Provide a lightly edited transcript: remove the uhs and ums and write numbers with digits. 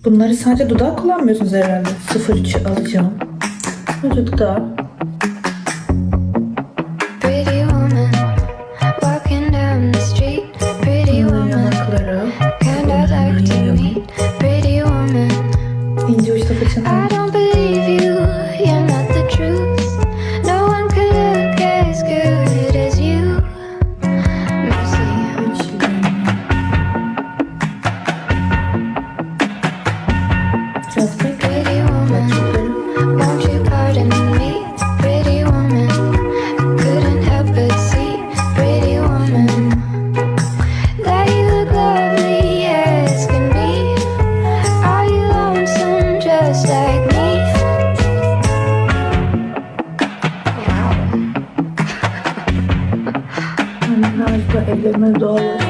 Bunları sadece dudağa kullanmıyorsunuz herhalde. 03 alacağım. Önce dudağa. Pretty woman, walking down the street. Pretty woman, Yanakları. kinda like to meet. Pretty woman, İnce uçta fırçanı. I don't believe you, you're not the truth. No one could look as good as you. Mercy. Biraz bekle. Pretty woman, won't you pardon me? Pretty woman, couldn't help but see. Pretty woman, that you look lovely as can be. Are you lonesome just like me? Harika ellerime doğal.